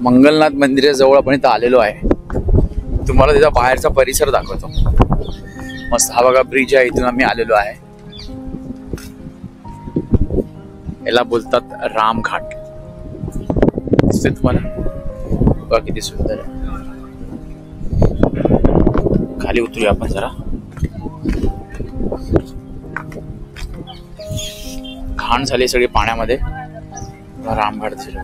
मंगलनाथ मंदिराजवळ आपण इथं आलेलो आहे. तुम्हाला त्याचा बाहेरचा परिसर दाखवतो. मस्त हा बघा ब्रिज आहे, इथून आम्ही आलेलो आहे. याला बोलतात रामघाट. दिसतोय तुम्हाला? बघा किती सुंदर आहे. खाली उतरूया आपण जरा. घाण झाली सगळी पाण्यामध्ये. रामघाट दिसलं.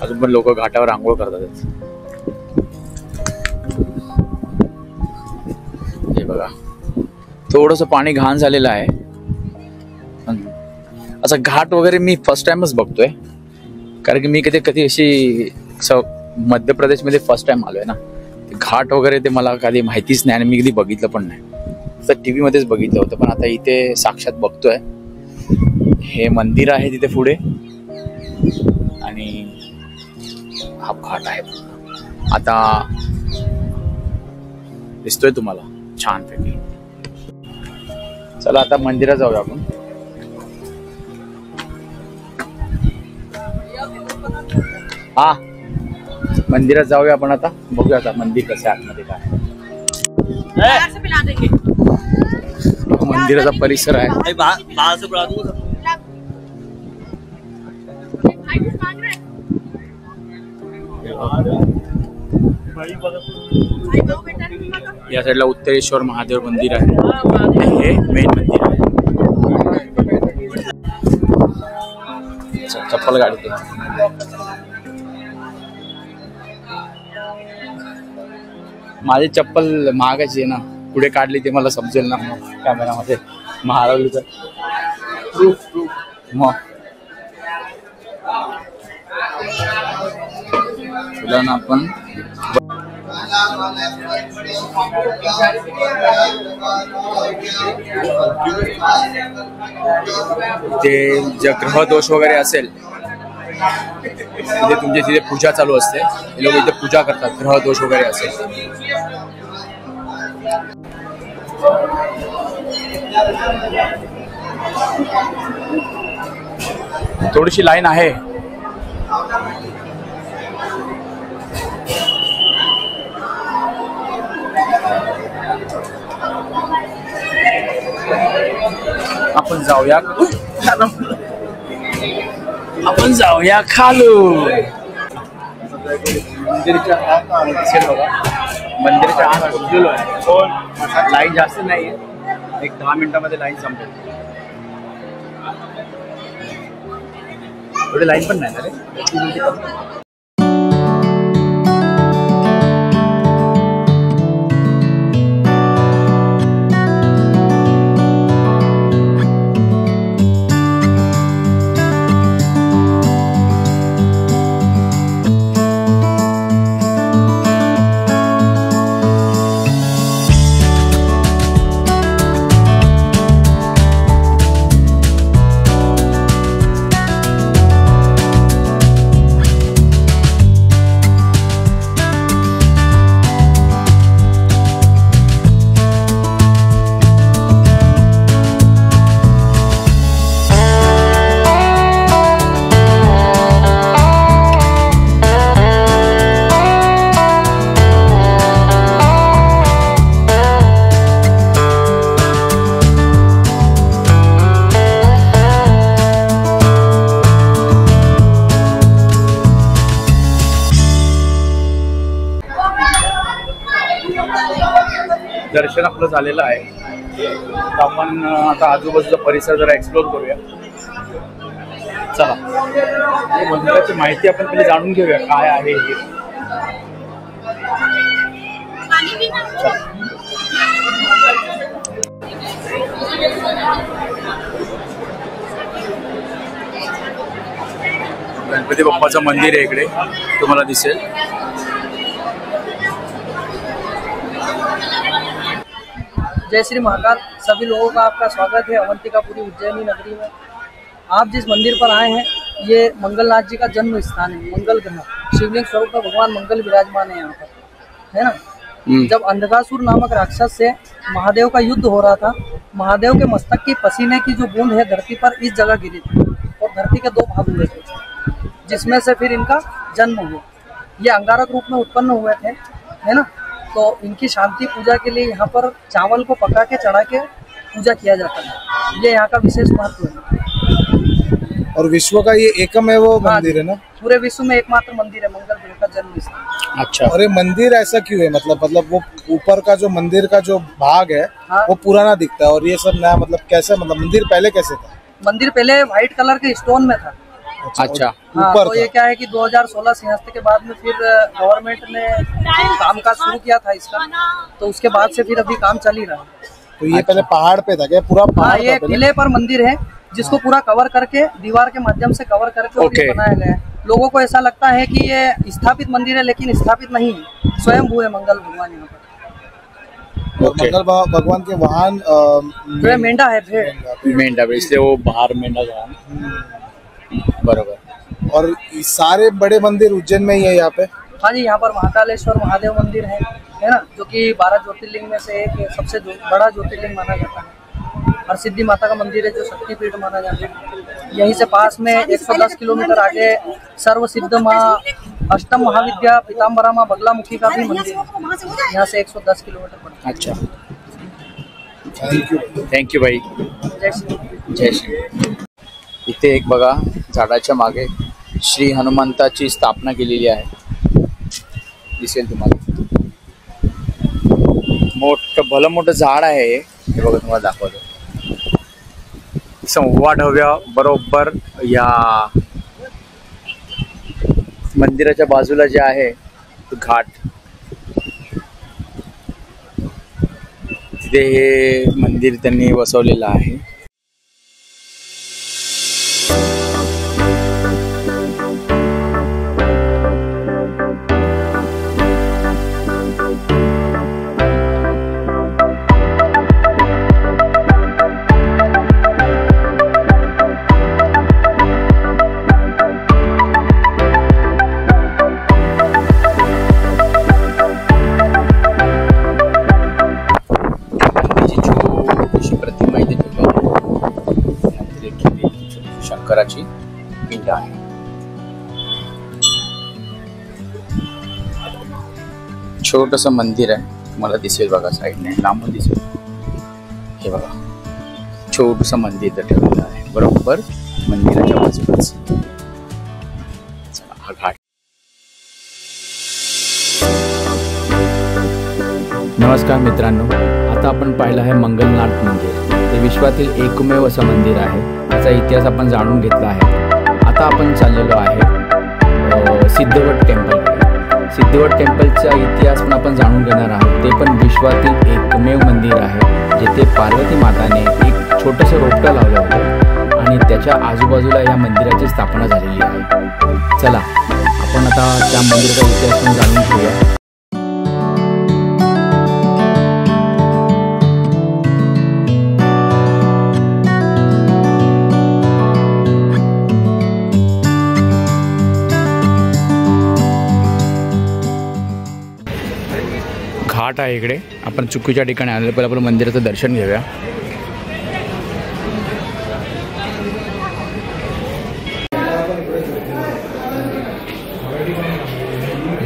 अजून पण लोक घाटावर आंघोळ करतात. हे बघा थोडस पाणी घाण झालेलं आहे. असं घाट वगैरे मी फर्स्ट टाइमच बघतोय, कारण की मी कधी अशी मध्य प्रदेश मध्ये फर्स्ट टाइम आलोय ना. घाट वगैरे ते मला कधी माहितीच नाही आणि मी कधी बघितलं पण नाही. तर टीव्ही मध्येच बघितलं होतं, पण आता इथे साक्षात बघतोय. हे मंदिर आहे तिथे पुढे आणि हा घाट आहे. आता दिसतोय तुम्हाला छान पैकी. चला आता मंदिरात जाऊया आपण. हा मंदिरात जाऊया आपण आता. बघूया आता मंदिर कसं आहे आतमध्ये काय. मंदिराचा परिसर आहे. या साईडला उत्तरेश्वर महादेव मंदिर आहे. हे मेन मंदिर आहे. चप्पल गाडी माझी चप्पल महागाची आहे ना. पुढे काढली ते मला समजेल ना कॅमेरामध्ये. महारावली तर मग तुला ना आपण ते जे ग्रह दोष वगैरे असेल म्हणजे तुमच्या तिथे पूजा चालू असते. हे लोक इथे पूजा करतात. ग्रह दोष वगैरे असेल थोडीशी लाईन आहे. आपण जाऊया खालू. मंदिराच्या आत पोहोचलेलो आहे. लाईन जास्त नाहीये. एक 10 मिनिटांमध्ये लाईन संपेल. थोडी लाईन पण नाही ना रे. दर्शन आपलं झालेलं आहे. तर आपण आता आजूबाजूचा परिसर जरा एक्सप्लोर करूया. चला मंदिराची माहिती आपण पहिले जाणून घेऊया काय आहे हे. गणपती बाप्पाचं मंदिर आहे इकडे, तुम्हाला दिसेल. जय श्री महाकाल. सभी लोगों का आपका स्वागत है अवंतिकापुरी उज्जैनी नगरी में. आप जिस मंदिर पर आए हैं ये मंगलनाथ जी का जन्म स्थान है. मंगल ग्रह शिवलिंग स्वरूप में भगवान मंगल विराजमान है यहाँ पर, है ना. जब अंधकासुर नामक राक्षस से महादेव का युद्ध हो रहा था, महादेव के मस्तक की पसीने की जो बूंद है धरती पर इस जगह गिरी थी और धरती के 2 भाग हुए थे, जिसमें से फिर इनका जन्म हुआ। ये अंगारक रूप में उत्पन्न हुए थे, है ना। तो इनकी शांति पूजा के लिए यहाँ पर चावल को पका के चढ़ा के पूजा किया जाता है। ये यहाँ का विशेष महत्व है। और विश्व का ये एकम है वो मंदिर है ना? पूरे विश्व में एकमात्र मंदिर है मंगल देव का जन्म स्थान। अच्छा। और ये मंदिर ऐसा क्यों है? मतलब वो ऊपर का जो मंदिर का जो भाग है वो पुराना दिखता है और ये सब नया, मतलब कैसे, मतलब मंदिर पहले कैसे था? मंदिर पहले व्हाइट कलर के स्टोन में था। अच्छा। हाँ, तो ये क्या है कि 2016 सिंहस्थ के बाद में फिर गवर्नमेंट ने काम काज शुरू किया था इसका, तो उसके बाद से फिर अभी काम चल ही रहा है। तो ये पहले पहाड़ पे था क्या? पूरा पहाड़? ये किले पर मंदिर है जिसको पूरा कवर करके दीवार के माध्यम से कवर करके बनाया गया है। लोगों को ऐसा लगता है कि ये स्थापित मंदिर है, लेकिन स्थापित नहीं है, स्वयं हुए मंगल भगवान यहाँ पर। और मंगल भगवान के वाहन मेंढा है, भेड़। मेंढा, इसलिए वो बाहर मेंढा जा। बराबर। और सारे बड़े मंदिर उज्जैन में ही है यहाँ पे? हाँ जी, यहाँ पर महाकालेश्वर महादेव मंदिर है ना, जो कि 12 ज्योतिर्लिंग में से एक सबसे बड़ा ज्योतिर्लिंग माना जाता है। और सिद्धि माता का मंदिर है जो शक्तिपीठ माना जाता है। यहीं से पास में 110 किलोमीटर आगे सर्व सिद्ध माँ अष्टम महाविद्या पीताम्बरा माँ बगलामुखी का भी मंदिर है। यहाँ से 110 किलोमीटर पड़ता है। अच्छा, थँक यू भाई। जय श्री। इथे एक बघा झाडाच्या मागे श्री हनुमंताची स्थापना केलेली आहे, दिसेल तुम्हाला। भलं मोठं झाड आहे हे बघा, तुम्हाला दाखवतो। सव्वा ढव्या बरोबर या मंदिराच्या बाजूला जे आहे तो घाट, तिथे हे मंदिर त्यांनी वसवलेलं आहे। शंकराची पिंड आहे। छोटस मंदिर आहे, तुम्हाला दिसेल बघा, साईडने लांबून दिसेल। हे बघा, छोटस मंदिर ठेवलेलं आहे बरोबर मंदिराच्या बाजूलाच। हा घाट। नमस्कार मित्रांनो, आता आपण पाहिलं आहे मंगलनाथ मंदिर। ते विश्वातील एकमेव असं मंदिर आहे, त्याचा इतिहास आपण जाणून घेतला आहे। आता आपण चाललेलो आहे सिद्धवट टेम्पल। सिद्धवट टेम्पलचा इतिहास पण आपण जाणून घेणार आहोत। ते पण विश्वातील एकमेव मंदिर आहे जिथे पार्वती माताने एक छोटंसं रोपटं लावलं होतं आणि त्याच्या आजूबाजूला या मंदिराची स्थापना झालेली आहे। चला आपण आता त्या मंदिराचा इतिहास पण जाणून घेऊया। घाट आहे इकडे, आपण चुकीच्या ठिकाणी आलेलो। पहिलं आपण मंदिराचं दर्शन घेऊया।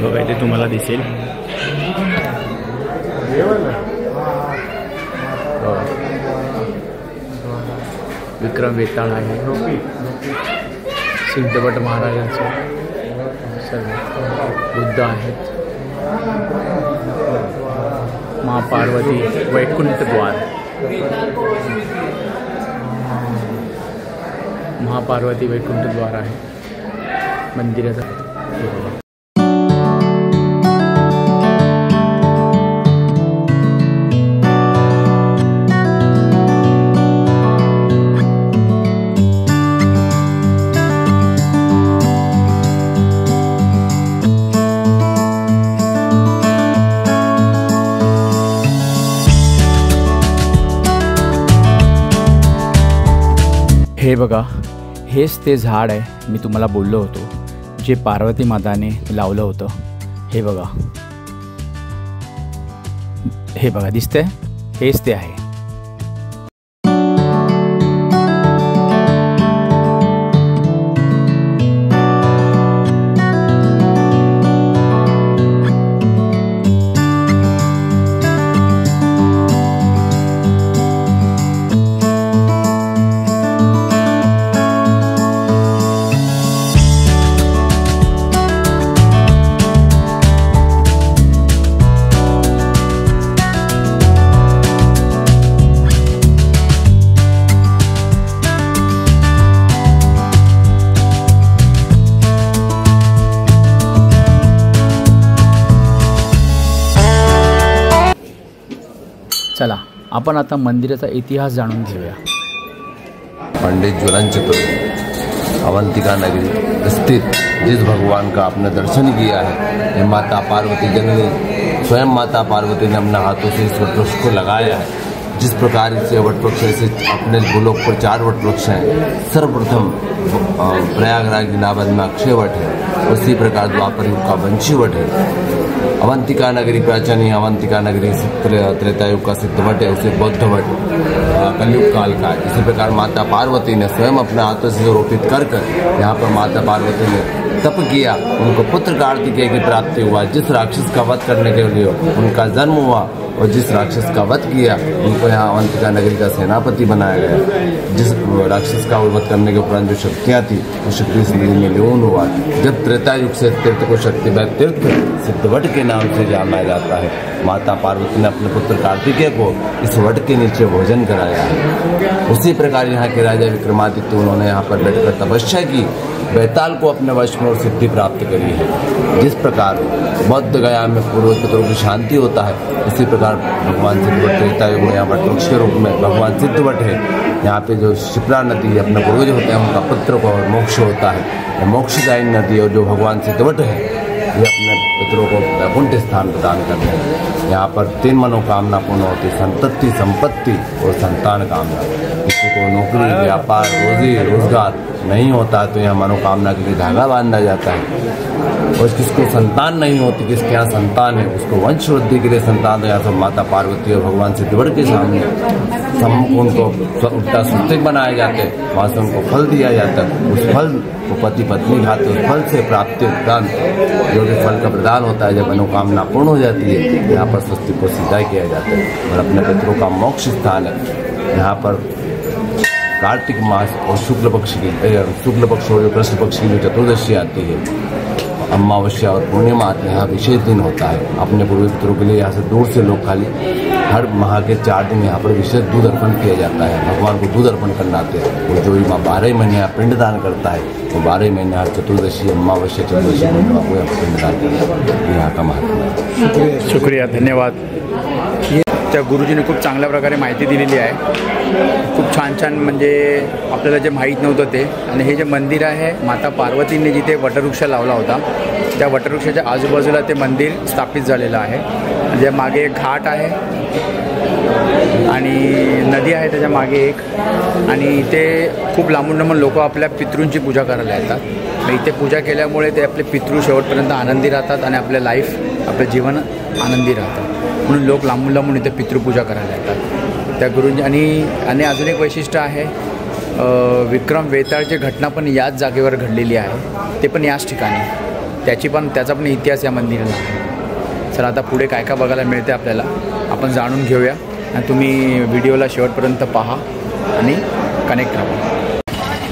बघा इथे तुम्हाला दिसेल विक्रम वेताळ आहे, सिद्धवट महाराजांचं बुद्ध आहेत, माँ पार्वती वैकुंठ द्वार, महापार्वती वैकुंठ द्वार आहे मंदिराचं। हे बघा, हेच ते झाड आहे मी तुम्हाला बोललो होतो जे पार्वती माताने लावलं होतं। हे बघा, हे बघा दिसतंय, हेच ते आहे. चला आपण आता मंदिराचा इतिहास जाणून घेऊया. पंडित ज्वलन चतुर्वेदी अवंतिका नगरी स्थित जिस भगवान का आपने दर्शन किया है, ये माता पार्वती जननी स्वयं माता पार्वती ने अपने हाथों से इस वटवृक्ष को लगाया है. जिस प्रकार से वटवृक्ष से अपने भूलोक पर 4 वटवृक्ष हैं. सर्वप्रथम प्रयागराज गिनाबद में अक्षय वट है, उसी प्रकार द्वापर युग का वंशी वट है. अवंतिका नगरी प्राचीन अवंतिका नगरी त्रेता युग का सिद्ध वट है, उसे बौद्ध वट कलयुग काल का है. इसी प्रकार माता पार्वती ने स्वयं अपने हाथों से रोपित कर यहाँ पर माता पार्वती ने तप किया, उनको पुत्र कार्तिकेय की प्राप्ति हुआ. जिस राक्षस का वध करने के लिए उनका जन्म हुआ और जिस राक्षस का वध किया उनको यहाँ अवंतिका नगरी का सेनापति बनाया गया. जिस राक्षस का वध करने के उपरांत जो शक्तियाँ थी वो शक्ति इस नदी में लीन हुआ. जब त्रेता युग से तीर्थ को शक्ति तीर्थ सिद्धवट के नाम से जाना जाता है. माता पार्वती ने अपने पुत्र कार्तिकेय को इस वट के नीचे भोजन कराया है. उसी प्रकार यहाँ के राजा विक्रमादित्य उन्होंने यहाँ पर बैठकर तपस्या की, बैताल को अपने वश में और सिद्धि प्राप्त करी है. जिस प्रकार बौद्ध गया में पूर्व पितरों की शांति होता है, इसी प्रकार भगवान सिद्धवट त्रेता युग में यहाँ वटवृक्ष के रूप में भगवान सिद्धवट है. यहाँ पे जो शिप्रा नदी अपने पूर्वज होते हैं उनका पुत्र को और मोक्ष होता है. मोक्षदायिनी नदी और जो भगवान सिद्धवट है ये अपने पितरों को वैकुंठ स्थान प्रदान करते हैं. यहाँ पर 3 मनोकामना पूर्ण होती, संतति, संपत्ति और संतान कामना. किसी को नौकरी, व्यापार, रोजी रोजगार नहीं होता तो यहाँ मनोकामना के लिए धागा बांधा जाता है. और किसको संतान नहीं होती, किसके यहाँ संतान है उसको वंश वृद्धि के लिए संतान. यहाँ सब माता पार्वती और भगवान सिद्धवट के सामने उनको उल्टा सूत्रिक बनाए जाते हैं, वहाँ से उनको फल दिया जाता है. उस फल को पति पत्नी खाते, उस फल से प्राप्ति उपरांत जो कि फल का प्रदान होता है, जब मनोकामना पूर्ण हो जाती है यहाँ पर स्वस्तिक को सीधा किया जाता है. और अपने पितरों का मोक्ष स्थान है. यहाँ पर कार्तिक मास और शुक्ल पक्ष और कृष्ण पक्ष की जो चतुर्दशी आती है, अमावस्या और पूर्णिमा आते हैं, यहाँ विशेष दिन होता है. अपने पूर्व पितरों के लिए यहाँ से दूर से लोग खाली हर माह के 4 दिन यहाँ पर विशेष दूध अर्पण किया जाता है. भगवान को दूध अर्पण करना आते हैं. और जो माँ 12 महीने यहाँ पिंडदान करता है वो 12 महीने हर चतुर्दशी, अमावस्या, चतुर्दशी पूर्णिमा को यहाँ पिंडदान करता है. यहाँ का महत्व है. शुक्रिया, धन्यवाद. त्या गुरुजीने खूप चांगल्या प्रकारे माहिती दिलेली आहे. खूप छान छान म्हणजे आपल्याला जे माहीत नव्हतं ते. आणि हे जे मंदिर आहे माता पार्वतीने जिथे वटवृक्ष लावला होता त्या वटवृक्षाच्या आजूबाजूला ते मंदिर स्थापित झालेलं आहे. म्हणजे मागे एक घाट आहे आणि नदी आहे त्याच्या मागे एक. आणि इथे खूप लांबून लांबून लोक आपल्या पितृंची पूजा करायला येतात. इथे पूजा केल्यामुळे ते आपले पितृ शेवटपर्यंत आनंदी राहतात आणि आपलं लाईफ, आपलं जीवन आनंदी राहतं. म्हणून लोक लांबून लांबून इथे पितृपूजा करायला येतात त्या गुरुजी. आणि अजून एक वैशिष्ट्य आहे, विक्रम वेताळची घटना पण याच जागेवर घडलेली आहे, ते पण याच ठिकाणी. त्याचा पण इतिहास या मंदिराला आहे. चला आता पुढे काय काय बघायला मिळते आपल्याला आपण जाणून घेऊया. आणि तुम्ही व्हिडिओला शेवटपर्यंत पहा आणि कनेक्ट राहा.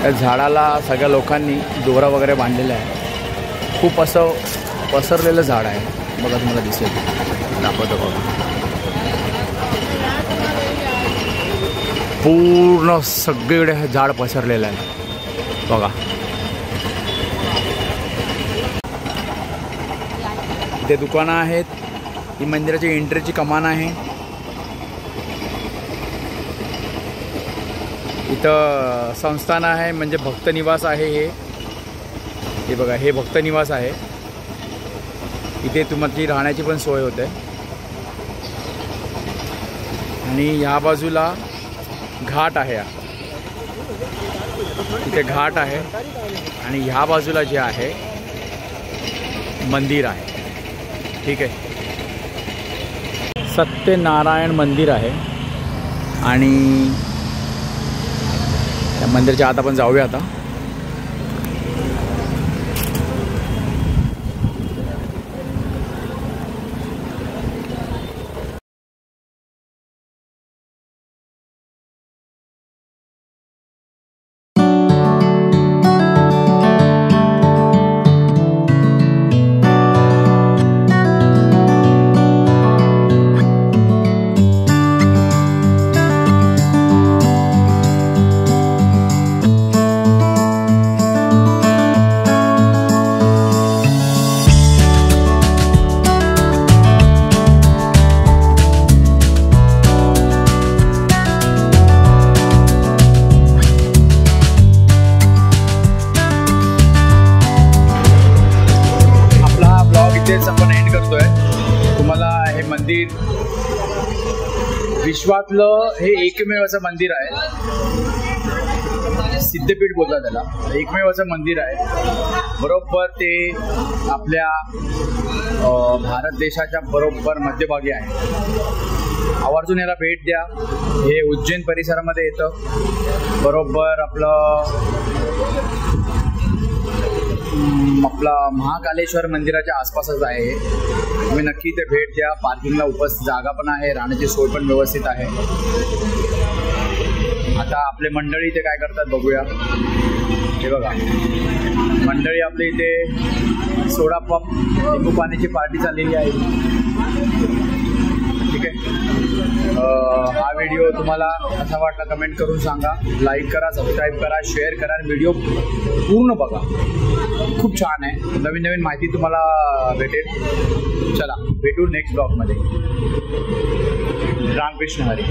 त्या झाडाला सगळ्या लोकांनी दोरा वगैरे बांधलेला आहे. खूप असं पसरलेलं झाड आहे बघा, तुम्हाला दिसेल, दाखवतो बघा. पूर्ण सगळीकडे हे झाड पसरलेलं आहे बघा. इथे दुकानं आहेत. ही मंदिराची एंट्रीची कमान आहे. इथं संस्थान आहे म्हणजे भक्त निवास आहे. हे बघा, हे भक्त निवास आहे. इथे तुमची राहण्याची पण सोय होते. आणि ह्या बाजूला घाट आहे, इथे घाट आहे. आणि ह्या बाजूला जे आहे मंदिर आहे. ठीक आहे. सत्यनारायण मंदिर आहे आणि त्या मंदिराच्या आत आपण जाऊया आता. इथेच आपण एंड करतोय. तुम्हाला हे मंदिर विश्वातलं हे एकमेव असं मंदिर आहे, सिद्धपीठ बोलतात त्याला, एकमेव असं मंदिर आहे. बरोबर ते आपल्या भारत देशाच्या बरोबर मध्यभागी आहे. आवर्जून याला भेट द्या. हे उज्जैन परिसरामध्ये येतं. बरोबर आपला महाकालेश्वर मंदिराच्या आसपासच आहे. तुम्ही नक्की ते भेट द्या. पार्किंगला उपस्थित जागा पण आहे, राहण्याची सोय पण व्यवस्थित आहे. आता आपले मंडळी इथे काय करतात बघूया. हे बघा, मंडळी आपली इथे सोडा पप लिंबू पाण्याची पार्टी चाललेली आहे. ठीक आहे. हा व्हिडिओ तुम्हाला कसा वाटला कमेंट करून सांगा. लाईक करा, सबस्क्राईब करा, शेअर करा, व्हिडिओ पूर्ण बघा. खूप छान आहे. नवीन नवीन माहिती तुम्हाला भेटेल. चला भेटू नेक्स्ट ब्लॉगमध्ये. रामकृष्ण हरी.